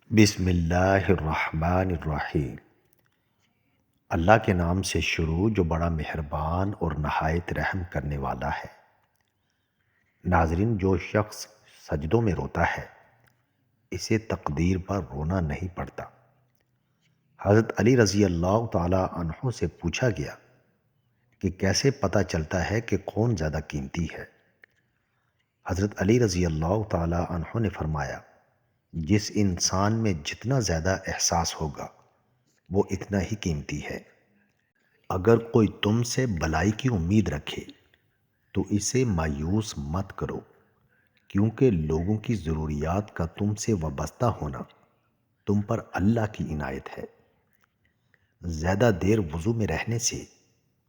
بسم اللہ الرحمن الرحیم۔ اللہ کے نام سے شروع جو بڑا مہربان اور نہایت رحم کرنے والا ہے۔ ناظرین، جو شخص سجدوں میں روتا ہے اسے تقدیر پر رونا نہیں پڑتا۔ حضرت علی رضی اللہ تعالی عنہ سے پوچھا گیا کہ کیسے پتہ چلتا ہے کہ کون زیادہ قیمتی ہے؟ حضرت علی رضی اللہ تعالی عنہ نے فرمایا، جس انسان میں جتنا زیادہ احساس ہوگا وہ اتنا ہی قیمتی ہے۔ اگر کوئی تم سے بلائی کی امید رکھے تو اسے مایوس مت کرو، کیونکہ لوگوں کی ضروریات کا تم سے وابستہ ہونا تم پر اللہ کی عنایت ہے۔ زیادہ دیر وضو میں رہنے سے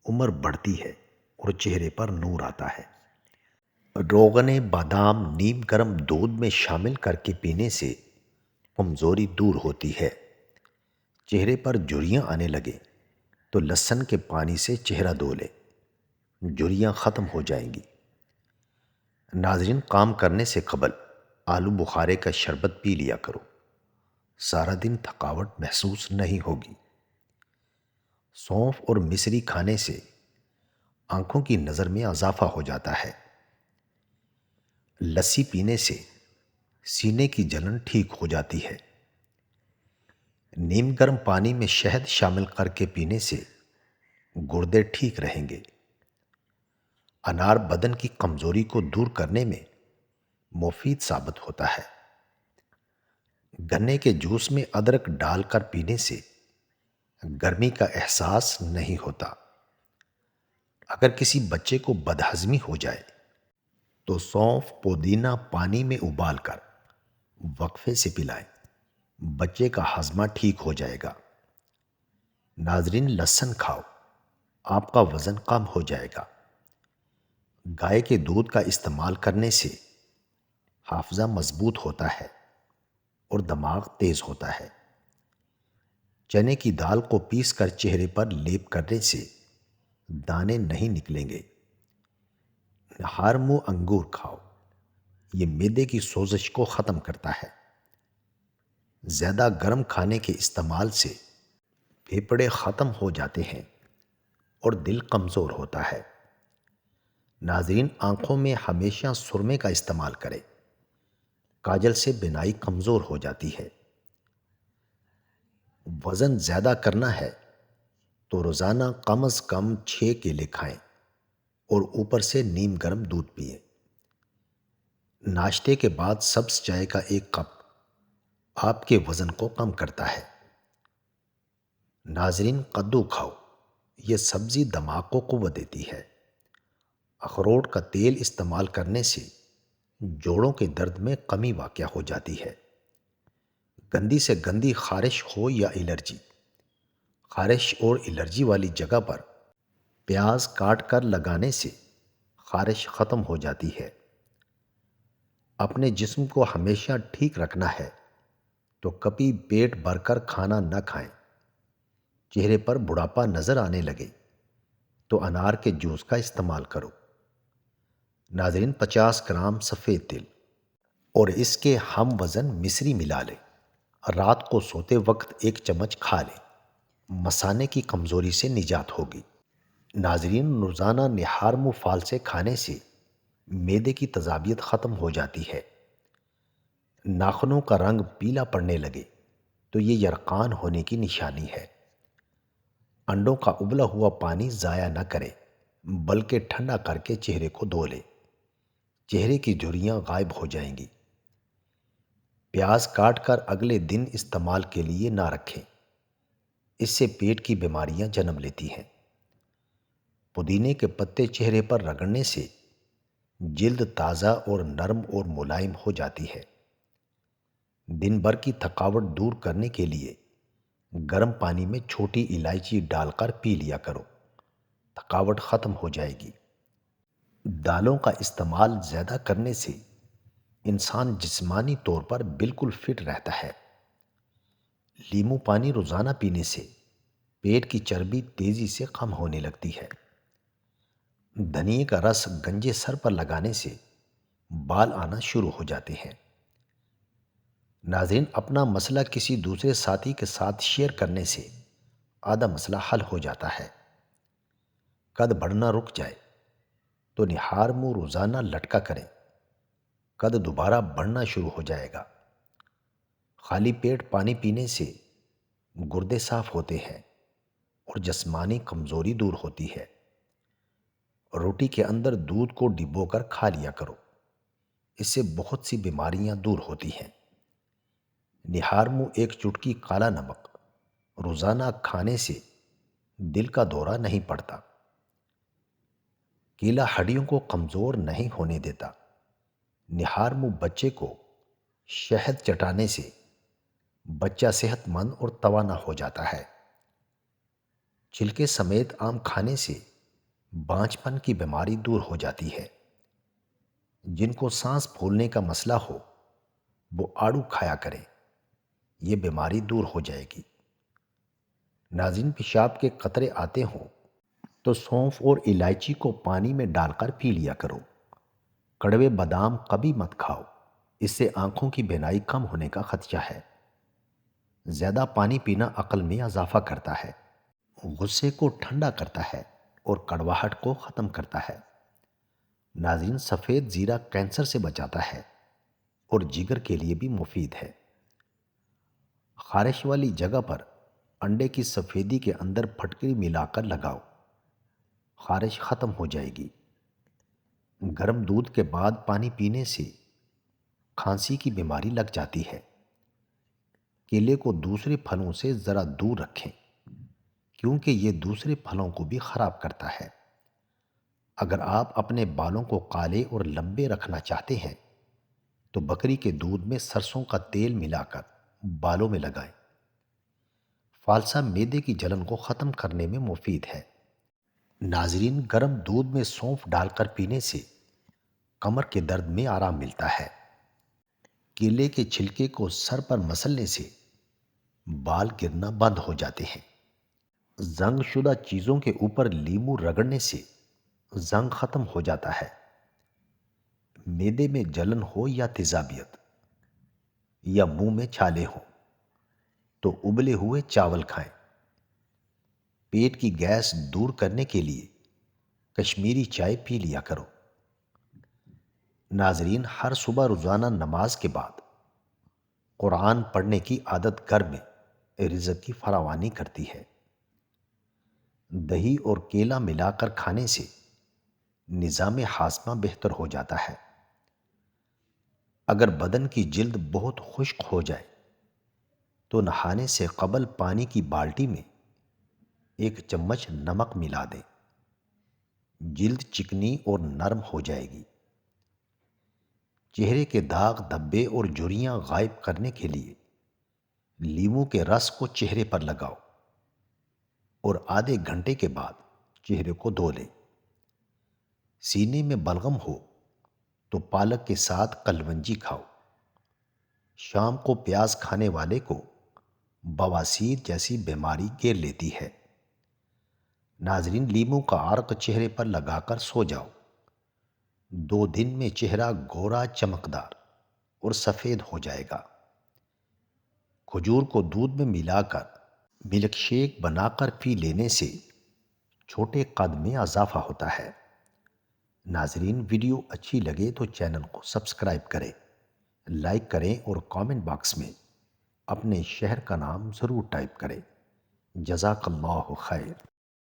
عمر بڑھتی ہے اور چہرے پر نور آتا ہے۔ روغن بادام نیم گرم دودھ میں شامل کر کے پینے سے کمزوری دور ہوتی ہے۔ چہرے پر جھریاں آنے لگے تو لہسن کے پانی سے چہرہ دھو لے، جھریاں ختم ہو جائیں گی۔ ناظرین، کام کرنے سے قبل آلو بخارے کا شربت پی لیا کرو، سارا دن تھکاوٹ محسوس نہیں ہوگی۔ سونف اور مصری کھانے سے آنکھوں کی نظر میں اضافہ ہو جاتا ہے۔ لسی پینے سے سینے کی جلن ٹھیک ہو جاتی ہے۔ نیم گرم پانی میں شہد شامل کر کے پینے سے گردے ٹھیک رہیں گے۔ انار بدن کی کمزوری کو دور کرنے میں مفید ثابت ہوتا ہے۔ گنے کے جوس میں ادرک ڈال کر پینے سے گرمی کا احساس نہیں ہوتا۔ اگر کسی بچے کو بدہضمی ہو جائے تو سونف پودینہ پانی میں ابال کر وقفے سے پلائیں، بچے کا ہاضمہ ٹھیک ہو جائے گا۔ ناظرین، لہسن کھاؤ، آپ کا وزن کم ہو جائے گا۔ گائے کے دودھ کا استعمال کرنے سے حافظہ مضبوط ہوتا ہے اور دماغ تیز ہوتا ہے۔ چنے کی دال کو پیس کر چہرے پر لیپ کرنے سے دانے نہیں نکلیں گے۔ ہر منہ انگور کھاؤ، یہ معدے کی سوزش کو ختم کرتا ہے۔ زیادہ گرم کھانے کے استعمال سے پھیپھڑے ختم ہو جاتے ہیں اور دل کمزور ہوتا ہے۔ ناظرین، آنکھوں میں ہمیشہ سرمے کا استعمال کریں، کاجل سے بینائی کمزور ہو جاتی ہے۔ وزن زیادہ کرنا ہے تو روزانہ کم از کم 6 کیلے کھائیں اور اوپر سے نیم گرم دودھ پئیں۔ ناشتے کے بعد سبز چائے کا 1 کپ آپ کے وزن کو کم کرتا ہے۔ ناظرین، کدو کھاؤ، یہ سبزی دماغ کو قوت دیتی ہے۔ اخروٹ کا تیل استعمال کرنے سے جوڑوں کے درد میں کمی واقع ہو جاتی ہے۔ گندی سے گندی خارش ہو یا الرجی، خارش اور الرجی والی جگہ پر پیاز کاٹ کر لگانے سے خارش ختم ہو جاتی ہے۔ اپنے جسم کو ہمیشہ ٹھیک رکھنا ہے تو کبھی پیٹ بھر کر کھانا نہ کھائیں۔ چہرے پر بڑھاپا نظر آنے لگے تو انار کے جوس کا استعمال کرو۔ ناظرین، 50 گرام سفید تل اور اس کے ہم وزن مصری ملا لیں، رات کو سوتے وقت 1 چمچ کھا لیں، مثانے کی کمزوری سے نجات ہوگی۔ ناظرین، روزانہ نہار منہ پھال سے کھانے سے معدے کی تیزابیت ختم ہو جاتی ہے۔ ناخنوں کا رنگ پیلا پڑنے لگے تو یہ یرقان ہونے کی نشانی ہے۔ انڈوں کا ابلا ہوا پانی ضائع نہ کریں، بلکہ ٹھنڈا کر کے چہرے کو دھو لیں، چہرے کی جھریاں غائب ہو جائیں گی۔ پیاز کاٹ کر اگلے دن استعمال کے لیے نہ رکھیں، اس سے پیٹ کی بیماریاں جنم لیتی ہیں۔ پودینے کے پتے چہرے پر رگڑنے سے جلد تازہ اور نرم اور ملائم ہو جاتی ہے۔ دن بھر کی تھکاوٹ دور کرنے کے لیے گرم پانی میں چھوٹی الائچی ڈال کر پی لیا کرو، تھکاوٹ ختم ہو جائے گی۔ دالوں کا استعمال زیادہ کرنے سے انسان جسمانی طور پر بالکل فٹ رہتا ہے۔ لیمو پانی روزانہ پینے سے پیٹ کی چربی تیزی سے کم ہونے لگتی ہے۔ دھنیے کا رس گنجے سر پر لگانے سے بال آنا شروع ہو جاتے ہیں۔ ناظرین، اپنا مسئلہ کسی دوسرے ساتھی کے ساتھ شیئر کرنے سے آدھا مسئلہ حل ہو جاتا ہے۔ قد بڑھنا رک جائے تو نہار منہ روزانہ لٹکا کریں، قد دوبارہ بڑھنا شروع ہو جائے گا۔ خالی پیٹ پانی پینے سے گردے صاف ہوتے ہیں اور جسمانی کمزوری دور ہوتی ہے۔ روٹی کے اندر دودھ کو ڈبو کر کھا لیا کرو، اس سے بہت سی بیماریاں دور ہوتی ہیں۔ نہار منہ ایک چٹکی کالا نمک روزانہ کھانے سے دل کا دورہ نہیں پڑتا۔ کیلا ہڈیوں کو کمزور نہیں ہونے دیتا۔ نہار منہ بچے کو شہد چٹانے سے بچہ صحت مند اور توانا ہو جاتا ہے۔ چھلکے سمیت آم کھانے سے بانجھ پن کی بیماری دور ہو جاتی ہے۔ جن کو سانس پھولنے کا مسئلہ ہو وہ آڑو کھایا کریں، یہ بیماری دور ہو جائے گی۔ ناظرین، پیشاب کے قطرے آتے ہوں تو سونف اور الائچی کو پانی میں ڈال کر پی لیا کرو۔ کڑوے بادام کبھی مت کھاؤ، اس سے آنکھوں کی بینائی کم ہونے کا خدشہ ہے۔ زیادہ پانی پینا عقل میں اضافہ کرتا ہے، غصے کو ٹھنڈا کرتا ہے اور کڑواہٹ کو ختم کرتا ہے۔ ناظرین، سفید زیرہ کینسر سے بچاتا ہے اور جگر کے لیے بھی مفید ہے۔ خارش والی جگہ پر انڈے کی سفیدی کے اندر پھٹکری ملا کر لگاؤ، خارش ختم ہو جائے گی۔ گرم دودھ کے بعد پانی پینے سے کھانسی کی بیماری لگ جاتی ہے۔ کیلے کو دوسرے پھلوں سے ذرا دور رکھیں کیونکہ یہ دوسرے پھلوں کو بھی خراب کرتا ہے۔ اگر آپ اپنے بالوں کو کالے اور لمبے رکھنا چاہتے ہیں تو بکری کے دودھ میں سرسوں کا تیل ملا کر بالوں میں لگائیں۔ فالسا معدے کی جلن کو ختم کرنے میں مفید ہے۔ ناظرین، گرم دودھ میں سونف ڈال کر پینے سے کمر کے درد میں آرام ملتا ہے۔ کیلے کے چھلکے کو سر پر مسلنے سے بال گرنا بند ہو جاتے ہیں۔ زنگ شدہ چیزوں کے اوپر لیمو رگڑنے سے زنگ ختم ہو جاتا ہے۔ معدے میں جلن ہو یا تیزابیت یا منہ میں چھالے ہوں تو ابلے ہوئے چاول کھائیں۔ پیٹ کی گیس دور کرنے کے لیے کشمیری چائے پی لیا کرو۔ ناظرین، ہر صبح روزانہ نماز کے بعد قرآن پڑھنے کی عادت گھر میں رزق کی فراوانی کرتی ہے۔ دہی اور کیلا ملا کر کھانے سے نظام ہاضمہ بہتر ہو جاتا ہے۔ اگر بدن کی جلد بہت خشک ہو جائے تو نہانے سے قبل پانی کی بالٹی میں 1 چمچ نمک ملا دیں، جلد چکنی اور نرم ہو جائے گی۔ چہرے کے داغ، دھبے اور جھریاں غائب کرنے کے لیے لیموں کے رس کو چہرے پر لگاؤ اور آدھے گھنٹے کے بعد چہرے کو دھو لیں۔ سینے میں بلغم ہو تو پالک کے ساتھ کلونجی کھاؤ۔ شام کو پیاز کھانے والے کو بواسیر جیسی بیماری گھیر لیتی ہے۔ ناظرین، لیموں کا عرق چہرے پر لگا کر سو جاؤ، 2 دن میں چہرہ گورا، چمکدار اور سفید ہو جائے گا۔ کھجور کو دودھ میں ملا کر ملک شیک بنا کر پی لینے سے چھوٹے قد میں اضافہ ہوتا ہے۔ ناظرین، ویڈیو اچھی لگے تو چینل کو سبسکرائب کریں، لائک کریں اور کامنٹ باکس میں اپنے شہر کا نام ضرور ٹائپ کریں۔ جزاک اللہ خیر۔